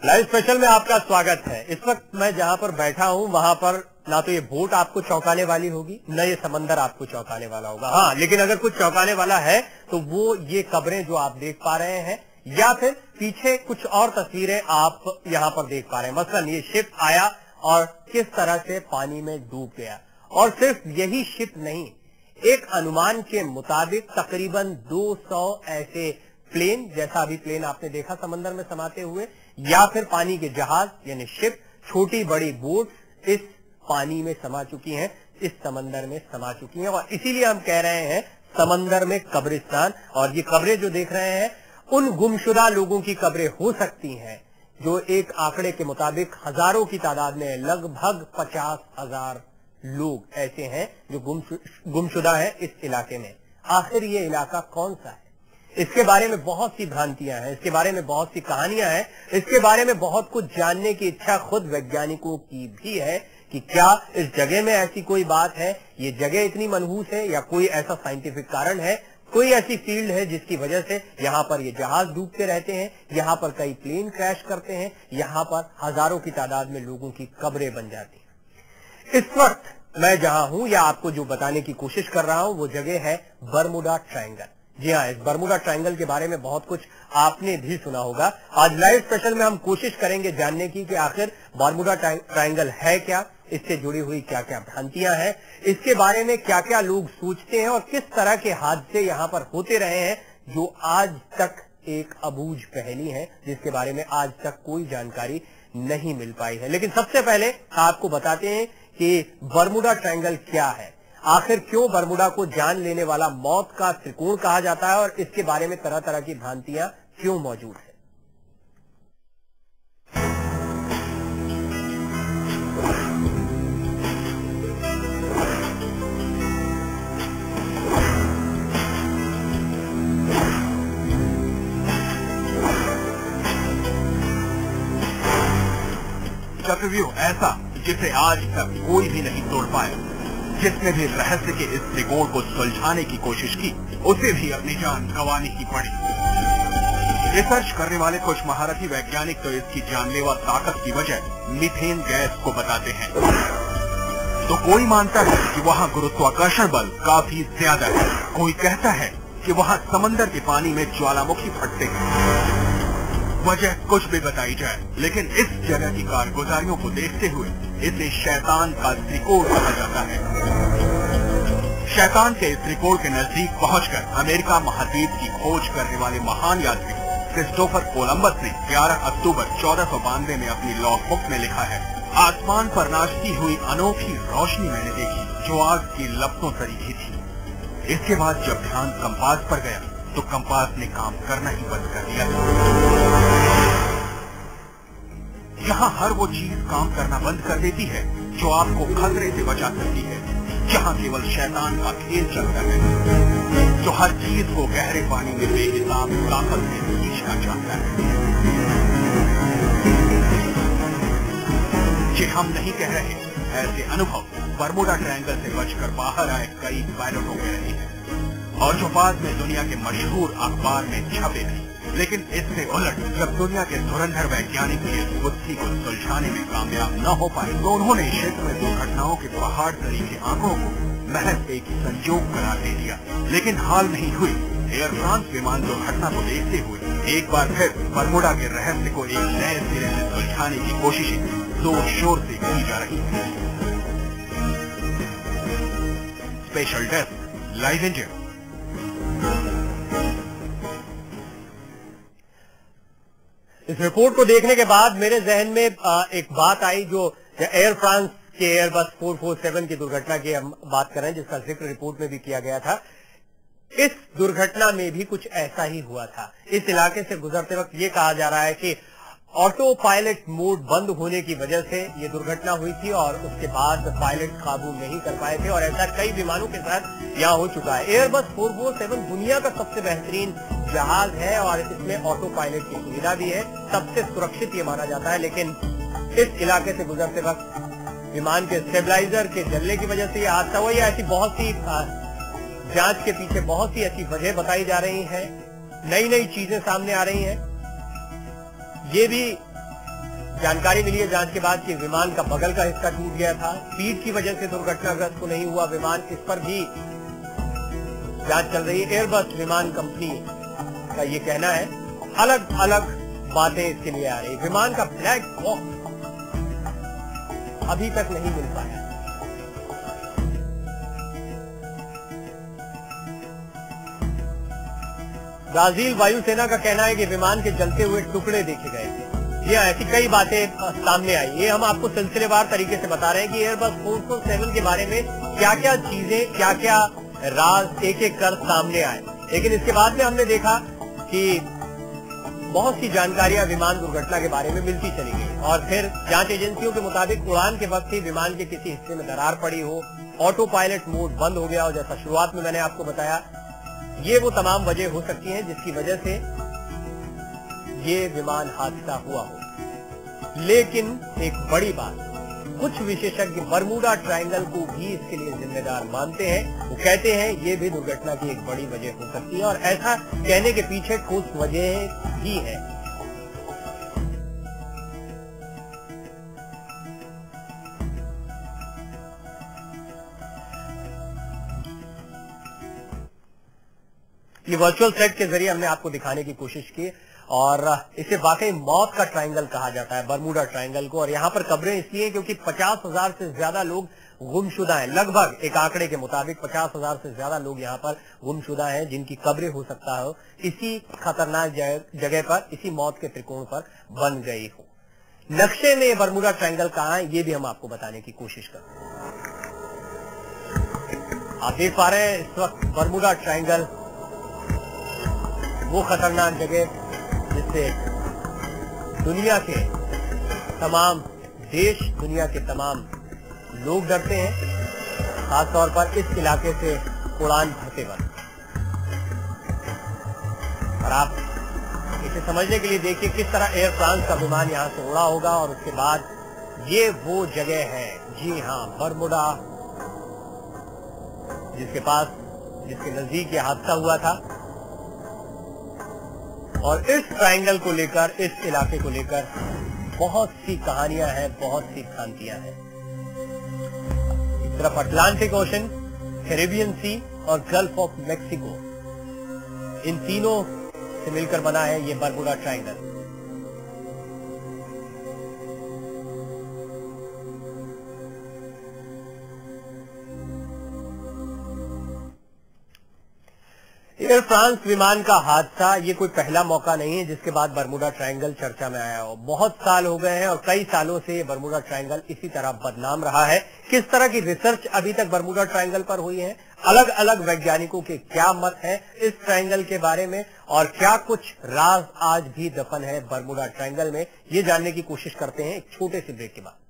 Live special में आपका स्वागत है। इस वक्त मैं जहां पर बैठा हूं वहां पर ना तो ये बोट आपको चौंकाने वाली होगी, न ये समंदर आपको चौंकाने वाला होगा। हाँ, लेकिन अगर कुछ चौंकाने वाला है तो वो ये कब्रें जो आप देख पा रहे हैं या फिर पीछे कुछ और तस्वीरें आप यहां पर देख पा रहे हैं। मसलन ये शिप आया और किस तरह से पानी में डूब गया। और सिर्फ यही शिप नहीं, एक अनुमान के मुताबिक तकरीबन 200 ऐसे प्लेन, जैसा अभी प्लेन आपने देखा समंदर में समाते हुए, या फिर पानी के जहाज यानी शिप, छोटी बड़ी बोट इस पानी में समा चुकी हैं, इस समंदर में समा चुकी हैं। और इसीलिए हम कह रहे हैं समंदर में कब्रिस्तान। और ये कब्रें जो देख रहे हैं उन गुमशुदा लोगों की कब्रें हो सकती हैं जो एक आंकड़े के मुताबिक हजारों की तादाद में, लगभग 50,000 लोग ऐसे हैं जो गुमशुदा हैं इस इलाके में। आखिर ये इलाका कौन सा है? इसके बारे में बहुत सी भ्रांतियां हैं, इसके बारे में बहुत सी कहानियां हैं, इसके बारे में बहुत कुछ जानने की इच्छा खुद वैज्ञानिकों की भी है कि क्या इस जगह में ऐसी कोई बात है, ये जगह इतनी मनहूस है, या कोई ऐसा साइंटिफिक कारण है, कोई ऐसी फील्ड है जिसकी वजह से यहां पर ये जहाज डूबते रहते हैं, यहां पर कई प्लेन क्रैश करते हैं, यहां पर हजारों की तादाद में लोगों की कब्रें बन जाती हैं। इस वक्त मैं जहां हूं या आपको जो बताने की कोशिश कर रहा हूं वो जगह है बरमुडा ट्रायंगल। जी हाँ, इस बरमुडा ट्रायंगल के बारे में बहुत कुछ आपने भी सुना होगा। आज लाइव स्पेशल में हम कोशिश करेंगे जानने की कि आखिर बरमुडा ट्रायंगल है क्या, इससे जुड़ी हुई क्या क्या भ्रांतियां हैं, इसके बारे में क्या क्या लोग सोचते हैं और किस तरह के हादसे यहां पर होते रहे हैं जो आज तक एक अबूझ पहेली है, जिसके बारे में आज तक कोई जानकारी नहीं मिल पाई है। लेकिन सबसे पहले आपको बताते हैं कि बरमुडा ट्रायंगल क्या है, आखिर क्यों बरमुडा को जान लेने वाला मौत का त्रिकोण कहा जाता है और इसके बारे में तरह तरह की भ्रांतियां क्यों मौजूद है। चक्रव्यूह ऐसा जिसे आज तक कोई भी नहीं तोड़ पाया। जिसने भी रहस्य के इस त्रिकोण को सुलझाने की कोशिश की उसे भी अपनी जान गंवानी ही पड़ी। रिसर्च करने वाले कुछ महारथी वैज्ञानिक तो इसकी जानलेवा ताकत की वजह मीथेन गैस को बताते हैं, तो कोई मानता है कि वहाँ गुरुत्वाकर्षण बल काफी ज्यादा है, कोई कहता है कि वहाँ समंदर के पानी में ज्वालामुखी फटते हैं। वजह कुछ भी बताई जाए, लेकिन इस जगह की कारगुजारियों को देखते हुए इसे शैतान का त्रिकोण कहा जाता है। शैतान के इस त्रिकोण के नजदीक पहुंचकर अमेरिका महाद्वीप की खोज करने वाले महान यात्री क्रिस्टोफर कोलंबस ने 11 अक्टूबर 1492 में अपनी लॉग बुक में लिखा है, आसमान पर नाचती हुई अनोखी रोशनी मैंने देखी जो आग की लपटों तरीके थी। इसके बाद जब ध्यान कंपास पर गया तो कंपास ने काम करना ही बंद कर दिया। यहाँ हर वो चीज काम करना बंद कर देती है जो आपको खतरे से बचा सकती है, जहाँ केवल शैतान का खेल चलता है, जो हर चीज को गहरे पानी में बेहिसाब ताकत से खींचना चाहता है। ये हम नहीं कह रहे, ऐसे अनुभव बरमुडा ट्रायंगल से बचकर बाहर आए कई पायलटों में रहे हैं और जो बाद में दुनिया के मशहूर अखबार में छपे नहीं। लेकिन इससे उलट जब दुनिया के धुरंधर वैज्ञानिक इस बुद्धि को सुलझाने में कामयाब न हो पाए तो उन्होंने क्षेत्र में दुर्घटनाओं के पहाड़ तरीके आंकड़ों को महज एक संयोग करार दे दिया। लेकिन हाल नहीं हुई एयर फ्रांस विमान दुर्घटना को देखते हुए एक बार फिर बरमुडा के रहस्य को एक नए सिरे से सुलझाने की कोशिशें जोर शोर से की जा रही है। Special desk live India. इस रिपोर्ट को देखने के बाद मेरे जहन में एक बात आई जो एयर फ्रांस के एयरबस 447 की दुर्घटना की हम बात कर रहे हैं, जिसका जिक्र रिपोर्ट में भी किया गया था। इस दुर्घटना में भी कुछ ऐसा ही हुआ था। इस इलाके से गुजरते वक्त ये कहा जा रहा है कि ऑटो पायलट मोड बंद होने की वजह से ये दुर्घटना हुई थी और उसके बाद पायलट काबू नहीं कर पाए थे और ऐसा कई विमानों के साथ यहाँ हो चुका है। एयरबस 447 दुनिया का सबसे बेहतरीन जहाज है और इसमें ऑटो पायलट की सुविधा भी है, सबसे सुरक्षित ये माना जाता है। लेकिन इस इलाके से गुजरते वक्त विमान के स्टेबलाइजर के जलने की वजह से यह हादसा हुआ। या ऐसी बहुत सी जांच के पीछे बहुत सी ऐसी वजह बताई जा रही है, नई नई चीजें सामने आ रही हैं। ये भी जानकारी मिली है जांच के बाद कि विमान का बगल का हिस्सा टूट गया था। स्पीड की वजह से दुर्घटनाग्रस्त तो नहीं हुआ विमान, इस पर भी जांच चल रही है। एयरबस विमान कंपनी का ये कहना है। अलग अलग बातें इसके लिए आ रही। विमान का ब्लैक बॉक्स अभी तक नहीं मिल पाया। ब्राजील वायुसेना का कहना है कि विमान के जलते हुए टुकड़े देखे गए थे। ये ऐसी कई बातें सामने आई। ये हम आपको सिलसिलेवार तरीके से बता रहे हैं कि एयरबस 407 के बारे में क्या क्या चीजें, क्या क्या राज एक एक कर सामने आए। लेकिन इसके बाद में हमने देखा कि बहुत सी जानकारियां विमान दुर्घटना के बारे में मिलती चली गई और फिर जांच एजेंसियों के मुताबिक उड़ान के वक्त ही विमान के किसी हिस्से में दरार पड़ी हो, ऑटो पायलट मोड बंद हो गया हो, जैसा शुरुआत में मैंने आपको बताया। ये वो तमाम वजह हो सकती हैं जिसकी वजह से ये विमान हादसा हुआ हो। लेकिन एक बड़ी बात, कुछ विशेषज्ञ बरमूडा ट्रायंगल को भी इसके लिए जिम्मेदार मानते हैं। वो कहते हैं ये भी दुर्घटना की एक बड़ी वजह हो सकती है और ऐसा कहने के पीछे ठोस वजह भी है। ये वर्चुअल सेट के जरिए हमने आपको दिखाने की कोशिश की और इसे वाकई मौत का ट्रायंगल कहा जाता है, बरमूडा ट्रायंगल को। और यहां पर कब्रें इसलिए क्योंकि 50,000 से ज्यादा लोग गुमशुदा हैं। लगभग एक आंकड़े के मुताबिक 50,000 से ज्यादा लोग यहां पर गुमशुदा हैं जिनकी कब्रें हो सकता हो इसी खतरनाक जगह पर, इसी मौत के त्रिकोण पर बन गई हो। नक्शे में बरमूडा ट्रायंगल कहां है ये भी हम आपको बताने की कोशिश करते हैं। आप देख पा रहे हैं इस वक्त बरमूडा ट्रायंगल, वो खतरनाक जगह जिससे दुनिया के तमाम देश, दुनिया के तमाम लोग डरते हैं, खासतौर पर इस इलाके से उड़ान भरते वक्त। और आप इसे समझने के लिए देखिए किस तरह एयर फ्रांस का विमान यहां से उड़ा होगा और उसके बाद ये वो जगह है, जी हां, बरमूडा, जिसके नजदीक ये हादसा हुआ था। और इस ट्रायंगल को लेकर, इस इलाके को लेकर बहुत सी कहानियां हैं, बहुत सी भ्रांतियां हैं। एक तरफ अटलांटिक ओशन, कैरिबियन सी और गल्फ ऑफ मैक्सिको, इन तीनों से मिलकर बना है ये बरमूडा ट्रायंगल। एयर फ्रांस विमान का हादसा ये कोई पहला मौका नहीं है जिसके बाद बरमूडा ट्रायंगल चर्चा में आया हो। बहुत साल हो गए हैं और कई सालों से बरमूडा ट्रायंगल इसी तरह बदनाम रहा है। किस तरह की रिसर्च अभी तक बरमूडा ट्रायंगल पर हुई है, अलग अलग वैज्ञानिकों के क्या मत है इस ट्रायंगल के बारे में और क्या कुछ राज आज भी दफन है बरमूडा ट्रायंगल में, ये जानने की कोशिश करते हैं एक छोटे से ब्रेक के बाद।